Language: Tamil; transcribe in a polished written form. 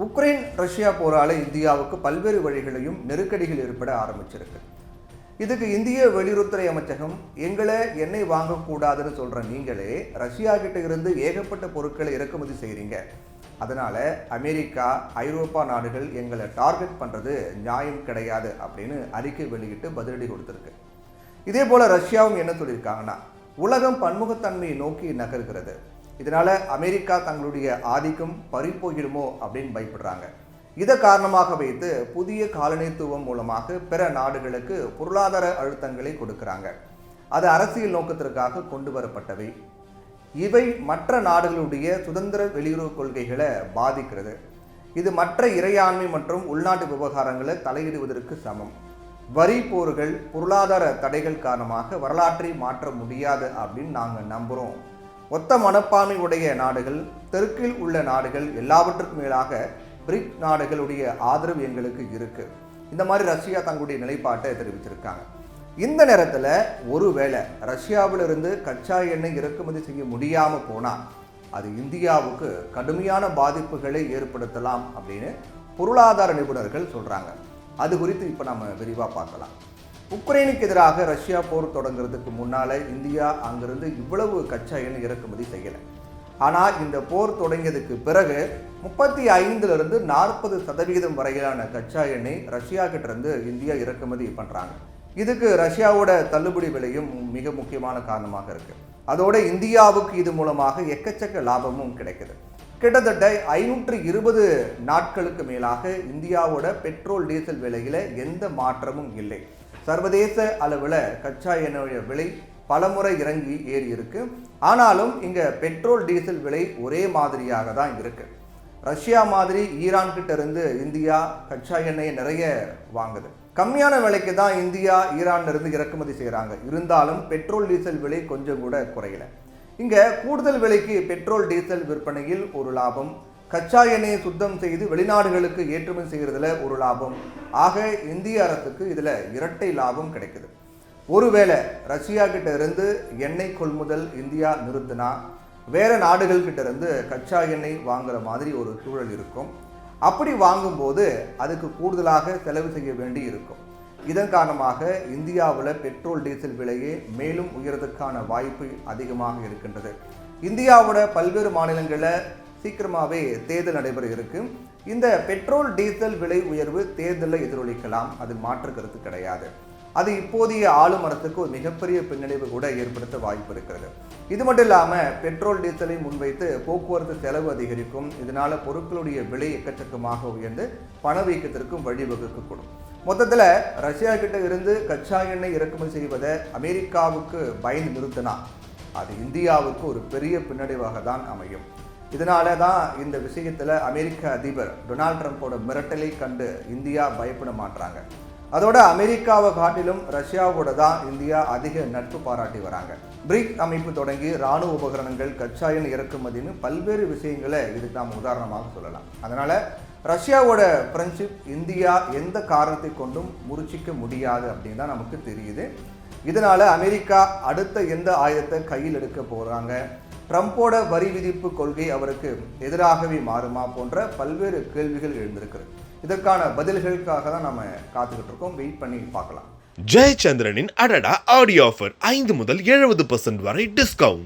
உக்ரைன் ரஷ்யா போரால இந்தியாவுக்கு பல்வேறு வழிகளையும் நெருக்கடிகள் ஏற்பட ஆரம்பிச்சிருக்கு. இதுக்கு இந்திய வெளியுறவுத்துறை அமைச்சகம் எங்களை எண்ணெய் வாங்கக்கூடாதுன்னு சொல்ற நீங்களே ரஷ்யா கிட்ட இருந்து ஏகப்பட்ட பொருட்களை இறக்குமதி செய்கிறீங்க, அதனால அமெரிக்கா ஐரோப்பா நாடுகள் எங்களை டார்கெட் பண்றது நியாயம் கிடையாது அப்படின்னு அறிக்கை வெளியிட்டு பதிலடி கொடுத்திருக்கு. இதே போல ரஷ்யாவும் என்ன சொல்லியிருக்காங்கன்னா, உலகம் பன்முகத்தன்மையை நோக்கி நகர்கிறது, இதனால அமெரிக்கா தங்களுடைய ஆதிக்கம் பறிப்போகிடுமோ அப்படின்னு பயப்படுறாங்க. இதை காரணமாக வைத்து புதிய காலனித்துவம் மூலமாக பிற நாடுகளுக்கு பொருளாதார அழுத்தங்களை கொடுக்கிறாங்க. அது அரசியல் நோக்கத்திற்காக கொண்டு வரப்பட்டவை. இவை மற்ற நாடுகளுடைய சுதந்திர வெளியுறவு கொள்கைகளை பாதிக்கிறது. இது மற்ற இறையாண்மை மற்றும் உள்நாட்டு விவகாரங்களை தலையிடுவதற்கு சமம். வரி போர்கள், பொருளாதார தடைகள் காரணமாக வரலாற்றை மாற்ற முடியாது அப்படின்னு நாங்கள் நம்புகிறோம். ஒத்த மனப்பான்மை உடைய நாடுகள், தெற்கில் உள்ள நாடுகள், எல்லாவற்றுக்கும் மேலாக பிரிக் நாடுகளுடைய ஆதரவு எங்களுக்கு இருக்கு. இந்த மாதிரி ரஷ்யா தங்களுடைய நிலைப்பாட்டை தெரிவிச்சிருக்காங்க. இந்த நேரத்தில் ஒருவேளை ரஷ்யாவிலிருந்து கச்சா எண்ணெய் இறக்குமதி செய்ய முடியாமல் போனால் அது இந்தியாவுக்கு கடுமையான பாதிப்புகளை ஏற்படுத்தலாம் அப்படின்னு பொருளாதார நிபுணர்கள் சொல்கிறாங்க. அது குறித்து இப்போ நம்ம விரிவாக பார்க்கலாம். உக்ரைனுக்கு எதிராக ரஷ்யா போர் தொடங்குறதுக்கு முன்னால் இந்தியா அங்கிருந்து இவ்வளவு கச்சா எண்ணெய் இறக்குமதி செய்யலை. ஆனால் இந்த போர் தொடங்கியதுக்கு பிறகு 35% 40% வரையிலான கச்சா எண்ணெய் ரஷ்யா கிட்டேருந்து இந்தியா இறக்குமதி பண்ணுறாங்க. இதுக்கு ரஷ்யாவோட தள்ளுபடி விலையும் மிக முக்கியமான காரணமாக இருக்குது. அதோட இந்தியாவுக்கு இது மூலமாக எக்கச்சக்க லாபமும் கிடைக்குது. கிட்டத்தட்ட 520 நாட்களுக்கு மேலாக இந்தியாவோட பெட்ரோல் டீசல் விலையில் எந்த மாற்றமும் இல்லை. சர்வதேச அளவில் கச்சா எண்ணெய் விலை பலமுறை இறங்கி ஏறி இருக்கு. ஆனாலும் இங்கே பெட்ரோல் டீசல் விலை ஒரே மாதிரியாக தான் இருக்கு. ரஷ்யா மாதிரி ஈரான் கிட்ட இருந்து இந்தியா கச்சா எண்ணெயை நிறைய வாங்குது. கம்மியான விலைக்கு தான் இந்தியா ஈரான்ல இருந்து இறக்குமதி செய்கிறாங்க. இருந்தாலும் பெட்ரோல் டீசல் விலை கொஞ்சம் கூட குறையல. இங்கே கூடுதல் விலைக்கு பெட்ரோல் டீசல் விற்பனையில் ஒரு லாபம், கச்சா எண்ணெயை சுத்தம் செய்து வெளிநாடுகளுக்கு ஏற்றுமதி செய்கிறதுல ஒரு லாபம். ஆக இந்திய அரசுக்கு இதில் இரட்டை லாபம் கிடைக்குது. ஒருவேளை ரஷ்யா கிட்ட இருந்து எண்ணெய் கொள்முதல் இந்தியா நிறுத்தினா வேற நாடுகள் கிட்ட இருந்து கச்சா எண்ணெய் வாங்குற மாதிரி ஒரு சூழல் இருக்கும். அப்படி வாங்கும்போது அதுக்கு கூடுதலாக செலவு செய்ய வேண்டி இருக்கும். இதன் காரணமாக இந்தியாவில் பெட்ரோல் டீசல் விலையே மேலும் உயர்வதற்கான வாய்ப்பு அதிகமாக இருக்கின்றது. இந்தியாவோட பல்வேறு மாநிலங்களில் சீக்கிரமாகவே தேர்தல் நடைபெற இருக்கு. இந்த பெட்ரோல் டீசல் விலை உயர்வு தேர்தலில் எதிரொலிக்கலாம், அது மாற்று கருத்து கிடையாது. அது இப்போதைய ஆளும் அரசுக்கு ஒரு மிகப்பெரிய பின்னடைவு கூட ஏற்படுத்த வாய்ப்பு இருக்கிறது. இது மட்டும் இல்லாமல் பெட்ரோல் டீசலை முன்வைத்து போக்குவரத்து செலவு அதிகரிக்கும். இதனால பொருட்களுடைய விலை எக்கச்சக்கமாக உயர்ந்து பணவீக்கத்திற்கும் வழிவகுக்கக்கூடும். மொத்தத்தில் ரஷ்யா கிட்ட இருந்து கச்சா எண்ணெய் இறக்குமதி செய்வதை அமெரிக்காவுக்கு பயந்து நிறுத்தினா அது இந்தியாவுக்கு ஒரு பெரிய பின்னடைவாக தான் அமையும். இதனால தான் இந்த விஷயத்தில் அமெரிக்க அதிபர் டொனால்ட் ட்ரம்ப்போட மிரட்டலை கண்டு இந்தியா பயப்பட மாட்டாங்க. அதோட அமெரிக்காவை காட்டிலும் ரஷ்யாவோட தான் இந்தியா அதிக நட்பு பாராட்டி வராங்க. பிரிக் அமைப்பு தொடங்கி இராணுவ உபகரணங்கள், கச்சா எண்ணெய் இறக்குமதின்னு பல்வேறு விஷயங்களை இதுக்கு நாம் உதாரணமாக சொல்லலாம். அதனால ரஷ்யாவோட ஃப்ரெண்ட்ஷிப் இந்தியா எந்த காரணத்தை கொண்டும் முறிச்சிக்க முடியாது அப்படின்னு தான் நமக்கு தெரியுது. இதனால அமெரிக்கா அடுத்த எந்த ஆயுதத்தை கையில் எடுக்க போகிறாங்க, ட்ரம்ப்போட வரி விதிப்பு கொள்கை அவருக்கு எதிராகவே மாறுமா போன்ற பல்வேறு கேள்விகள் எழுந்திருக்கிறது. இதற்கான பதில்களுக்காக தான் நம்ம காத்துக்கிட்டு இருக்கோம். வெயிட் பண்ணி பார்க்கலாம். ஜெயச்சந்திரனின் அடடா ஆடியோ ஆஃபர் 5 முதல் 70% வரை டிஸ்கவுண்ட்.